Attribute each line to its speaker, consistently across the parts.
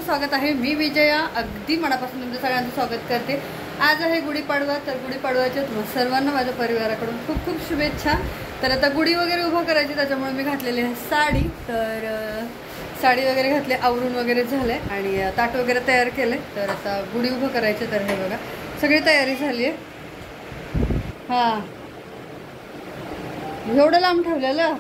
Speaker 1: स्वागत आहे। मी विजया अगदी मनापासून तुमचं सगळ्यांचं स्वागत करते। आज आहे गुढीपाडवा, तर गुढीपाडव्याच्या सर्वांना माझ्या परिवाराकडून खूप खूप शुभेच्छा। तर आता गुढी वगैरे उभा करायची, त्याच्यामुळे मी घातलेली आहे साडी। तर साडी वगैरे घातली, आवरून वगैरे झाले आणि ताट वगैरे तयार केले। तर आता गुढी उभं करायचे। तर हे बघा सगळी तयारी झाली आहे। हां, एवढं लांब ठेवलेलं।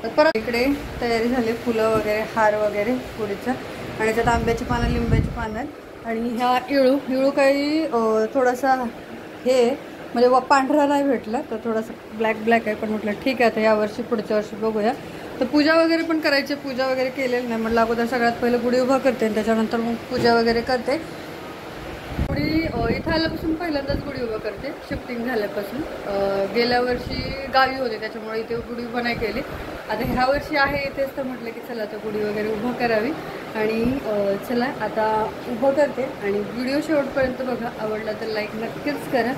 Speaker 1: तर परत इकडे तयारी झाली, फुलं वगैरे, हार वगैरे गुढीचा, आणि त्यात आंब्याची पानं, लिंबाची पानं, आणि ह्या इळू काही थोडासा हे म्हणजे पांढरा नाही भेटला, तर थोडासा ब्लॅक आहे। पण म्हटलं ठीक आहे, आता यावर्षी पुढच्या वर्षी बघूया। तर पूजा वगैरे पण करायची, पूजा वगैरे केलेली नाही। म्हटलं अगोदर सगळ्यात पहिलं गुढी उभा करते आणि त्याच्यानंतर मग पूजा वगैरे करते। गुढी इथं आल्यापासून पहिल्यांदाच गुढी उभा करते, शिफ्टिंग झाल्यापासून। गेल्या वर्षी गावी होते, त्याच्यामुळे इथे गुढी उभा नाही केली। आता ह्या वर्षी आहे इथेच, तर म्हटलं की चला आता गुढी वगैरे उभा करावी। आणि चला आता उभं करते, आणि व्हिडिओ शेवटपर्यंत बघा। आवडला तर लाईक नक्कीच करा।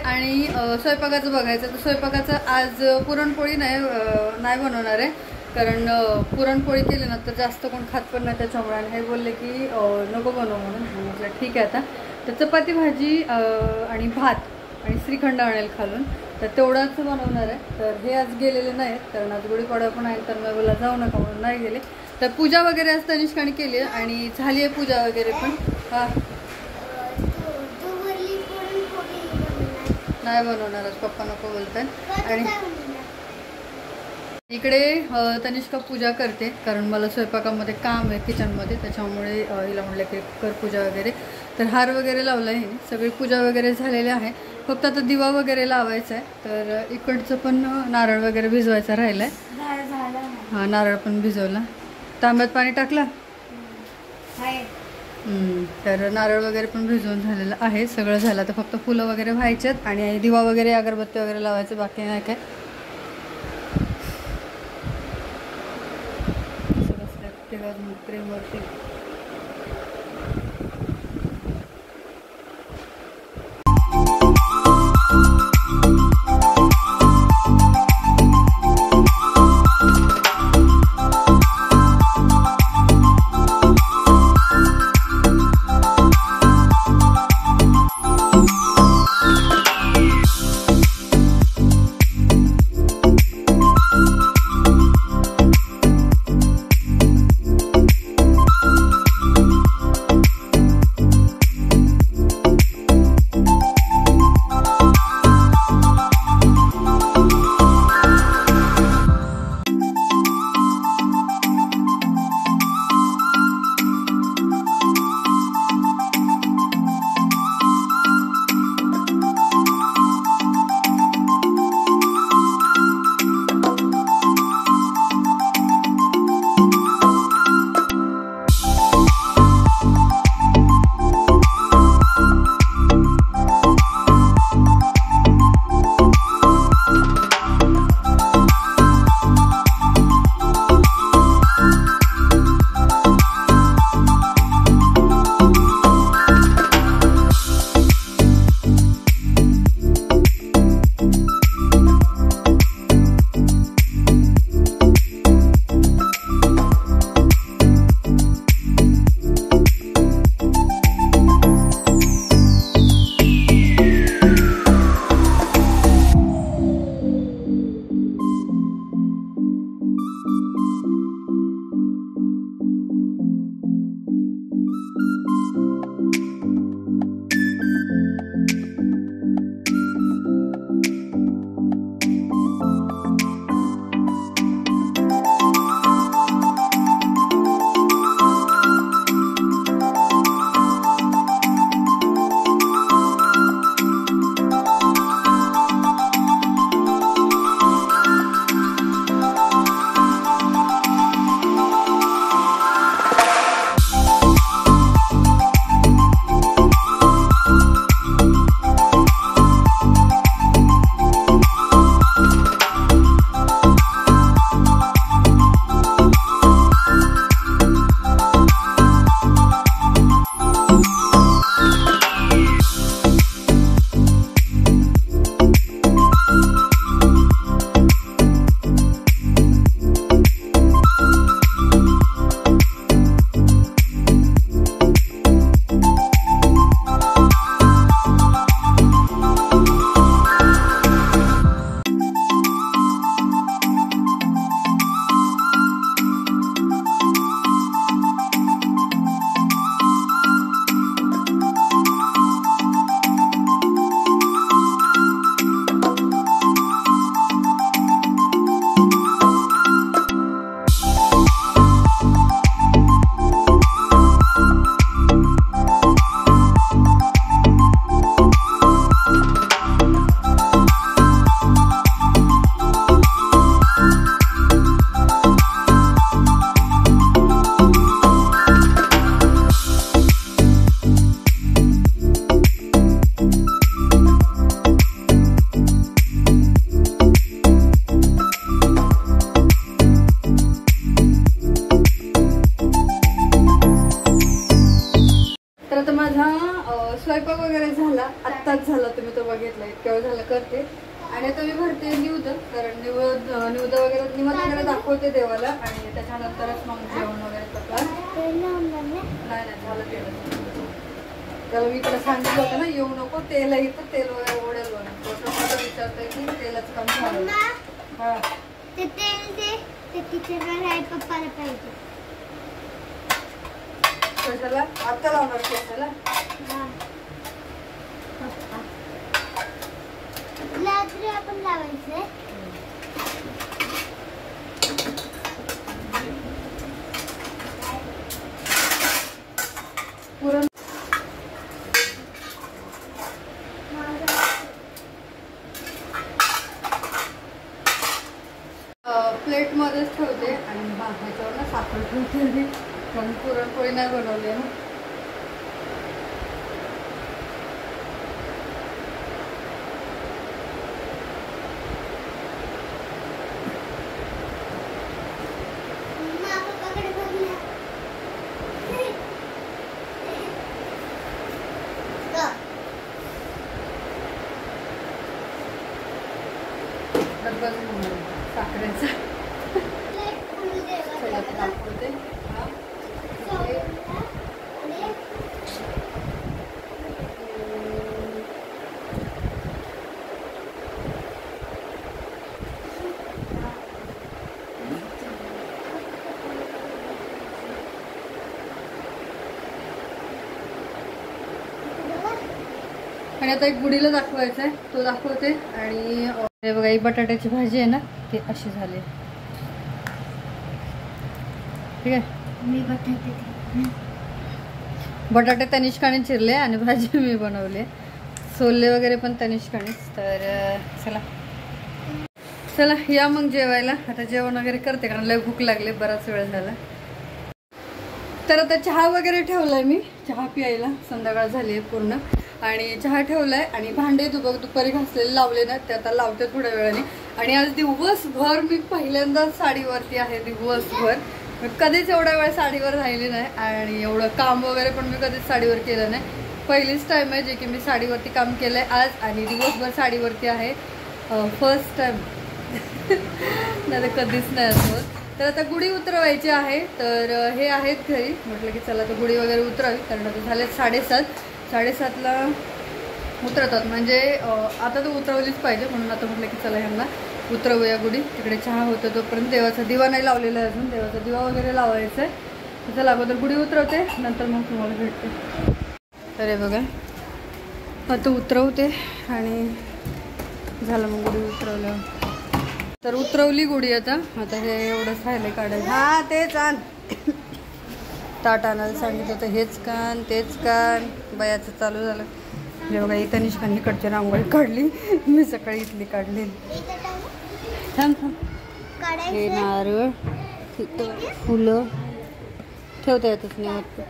Speaker 1: आणि स्वयंपाकाचं बघायचं. तर स्वयंपाकाचं आज पुरणपोळी नाही बनवणार आहे, कारण पुरणपोळी केली ना तर जास्त कोण खात पण नाही त्याच्यामुळे. आणि हे बोलले की नको बनवू म्हणून. म्हटलं ठीक आहे. आता तर चपाती भाजी आणि भात आणि श्रीखंड आणेल खालून, तर तेवढंच बनवणार आहे. तर हे आज गेलेले नाहीत कारण आज गुढीपाडवा पण आहे, तर मला जाऊ नका म्हणून नाही गेले. तर पूजा वगैरे आज तनिष्काने केली आहे आणि झाली आहे पूजा वगैरे पण. हां नाही बनवणार आज, पप्पा नको बोलतात. आणि इकडे तनिष्का पूजा करते कारण मला स्वयंपाकामध्ये काम आहे किचनमध्ये, त्याच्यामुळे हिला म्हटलं की कर पूजा वगैरे. तर हार वगैरे लावला आहे, सगळी पूजा वगैरे झालेली आहे. फक्त आता दिवा वगैरे लावायचा आहे. तर इकडचं पण नारळ वगैरे भिजवायचा राहिला आहे. हां नारळ पण भिजवला. तांब्यात पाणी टाकला. तर नारळ वगैरे पण भिजवून झालेलं आहे. सगळं झालं तर फक्त फुलं वगैरे व्हायच्यात आणि दिवा वगैरे अगरबत्ती वगैरे लावायचं, बाकी नाही काय. प्रेमवरती करते आणि आता मी भरते निवद, कारण निवद वगैरे निवद वगैरे दाखवते देवाला आणि त्याच्यानंतरच मग जेवण वगैरे करतात. नाही झालं तेल. त्याला मी इकडे सांगितलं होतं ना येऊ नको, तेल इथं तेल वगैरे ओढेल मला विचारतोय की तेलाचं काम झालं. हा ते तेल ते किचनवर आहे पप्पाला पाहिजे. कशाला आता लावणार केसाला? रात्री आपण लावायचंय. पुरण प्लेट मध्येच ठेवते आणि ह्याच्यावर ना साखर ठेवते, कारण पुरणपोळी नाही बनवली ना. साखरेचा दाखवते. आणि आता एक गुढीला दाखवायचा आहे, तो दाखवते. आणि हे बघा ही बटाट्याची भाजी आहे ना, ती अशी झाली. ठीक आहे, मी बटाटे तनिष्काने चिरले आणि भाजी मी बनवली. सोलले वगैरे पण तनिष्कानेच. तर चला या मग जेवायला. आता जेवण वगैरे करते, कारण लय भूक लागली, बराच वेळ झाला. तर आता चहा वगैरे ठेवलाय मी, चहा प्यायला. संध्याकाळ झाली आहे पूर्ण आणि चहा ठेवलाय आणि भांडे दुपारी घासलेले लावले ना, ते आता लावते थोड्या वेळाने. आणि आज दिवसभर मी पहिल्यांदाच साडीवरती आहे, दिवसभर. कधीच एवढ्या वेळ साडीवर राहिली नाही आणि एवढं काम वगैरे पण मी कधीच साडीवर केलं नाही. पहिलीच टाइम आहे जे की मी साडीवरती काम केलंय आज आणि दिवसभर साडीवरती आहे. फर्स्ट टाइम नाही तर कधीच नाही असं. तर आता गुढी उतरवायची आहे, तर हे आहेत घरी. म्हटलं की चला तर गुढी वगैरे उतरावी, कारण आता झाले 7:30ला उतरतात. म्हणजे आता तर उतरवलीच पाहिजे, म्हणून आता म्हटलं की चला ह्यांना उतरवूया गुढी. तिकडे चहा होतं तोपर्यंत देवाचा दिवा नाही लावलेला आहे अजून, देवाचा दिवा वगैरे लावायचा आहे. चला अगोदर गुढी उतरवते, नंतर मग तुम्हाला भेटते. तर हे बघा आता उतरवते आणि झालं मग गुढी उतरवलं. तर उतरवली गुढी. आता हे एवढंच राहिलं काढायचं. हा तेच आण, ताट आणायला सांगितलं होतं, हेच कान तेच कान. बयाचं चालू झालं. हे बघा इथं निष्कान इकडची रांगोळी काढली, मी सकाळी इथली काढली. थांब हे नारळ फुलं ठेवता येतच नाही वाटतं.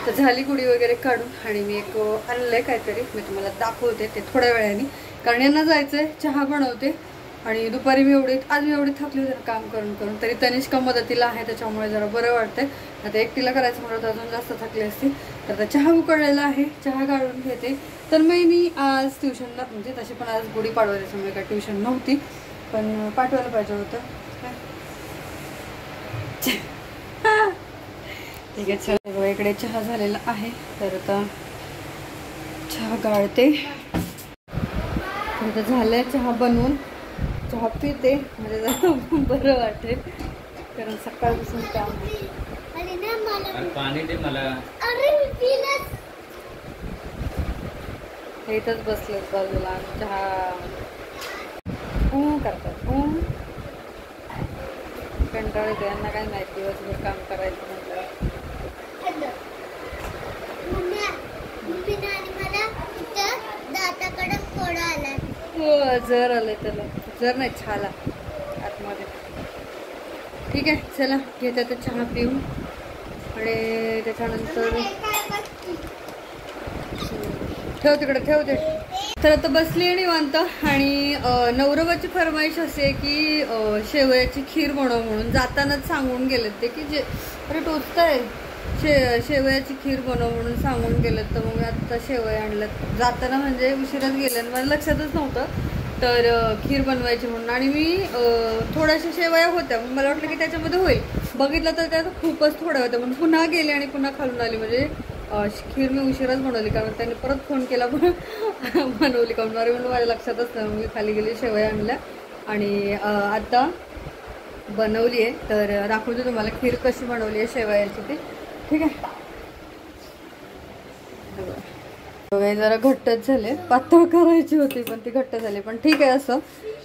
Speaker 1: तर झाली गुढी वगैरे काढून आणि मी एक आणलंय काहीतरी, मी तुम्हाला दाखवते ते थोड्या वेळाने, कारण यांना जायचंय. चहा बनवते आणि दुपारी मी आज मी एवढी थकली होती काम करून करून, तरी तनिष्का मदतीला आहे त्याच्यामुळे जरा बरं वाटतंय. आता एकटीला करायचं म्हणत अजून जास्त थकली असती. तर आता चहा उकळलेला आहे, चहा काढून घेते. तर मी आज ट्युशनला, म्हणजे तशी पण आज गुढी पाडवा त्याच्यामुळे काय ट्युशन नव्हती, पण पाठवायला पाहिजे होतं. ठीक आहे, चला इकडे चहा झालेला आहे. तर आता चहा गाळते. आता झालंय चहा बनवून, चहा पिते म्हणजे जरा बरं वाटेल, कारण सकाळपासून काम
Speaker 2: पाणी दे मला.
Speaker 1: इथंच बसलेत बाजूला, चहा करतात. कंटाळ येतो यांना, काय माहिती दिवसभर काम करायचं म्हटलं. हो जर आलंय त्याला, जर नाही छाला आतमध्ये. ठीक आहे चला घेते तर चहा पिऊन आणि त्याच्यानंतर ठेव तिकडे ठेवते. तर आता बसली आहे निवांत आणि नवरबाची फरमाईश असे की शेवयाची खीर बनव म्हणून. जातानाच सांगून गेलेत ते की जे अरे टोचताय शेवयाची खीर बनव म्हणून सांगून गेलं, तर मग आता शेवया आणलं जाताना, म्हणजे उशिराच गेलं आणि मला लक्षातच नव्हतं. तर खीर बनवायची म्हणून, आणि मी थोड्याशा शेवया होत्या, मग मला वाटलं की त्याच्यामध्ये होईल, बघितलं तर त्यात खूपच थोड्या होत्या, म्हणून पुन्हा गेले आणि पुन्हा खालून आली. म्हणजे खीर मी उशिराच बनवली, कारण त्यांनी परत फोन केला पण बनवली का म्हणून, म्हणून माझ्या लक्षातच नाही. मी खाली गेली, शेवया आणल्या आणि आता बनवली आहे. तर दाखवते तुम्हाला खीर कशी बनवली आहे शेवयाची ती, ठीक आहे. शेवया जरा घट्टच झाले, पातळ करायची होती पण ती घट्ट झाली, पण ठीक आहे, असं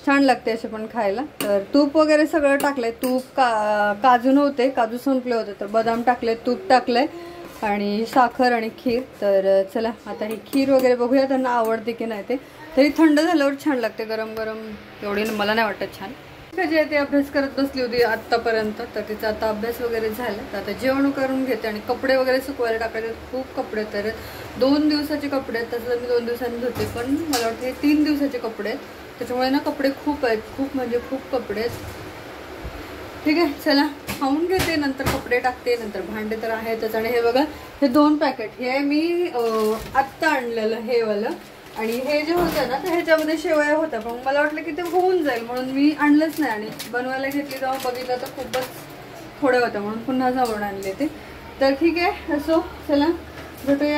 Speaker 1: छान लागते असे पण खायला. तर तूप वगैरे सगळं टाकलंय, तूप काजू नव्हते, काजू संपले होते, तर बदाम टाकले, तूप टाकलंय आणि साखर आणि खीर. तर चला आता ही खीर वगैरे बघूया त्यांना आवडते की नाही ते. तरी थंड झाल्यावर छान लागते, गरम गरम एवढी मला नाही वाटत छान. जे ते अभ्यास करत बसली होती आत्तापर्यंत, तर तिचा आता अभ्यास वगैरे झाला. तर आता जेवण करून घेते आणि कपडे वगैरे सुकवायला टाकायचे, खूप कपडे. तर 2 दिवसाचे कपडे आहेत, तसं मी 2 दिवसांनी धुते, पण मला वाटतं हे 3 दिवसाचे कपडे आहेत, त्याच्यामुळे ना कपडे खूप आहेत, खूप म्हणजे खूप कपडे आहेत. ठीक आहे, चला खाऊन घेते, नंतर कपडे टाकते, नंतर भांडे तर आहेतच. आणि हे बघा, हे 2 पॅकेट, हे मी आत्ता आणलेलं हे वालं, आणि हे जे होतं ना, तर ह्याच्यामध्ये शेवया होत्या, पण मला वाटलं की ते होऊन जाईल म्हणून मी आणलंच नाही. आणि बनवायला घेतली तेव्हा बघितलं तर खूपच थोडे होत्या, म्हणून पुन्हा जाऊन आणले ते. तर ठीक आहे, असो, चला भेटूया.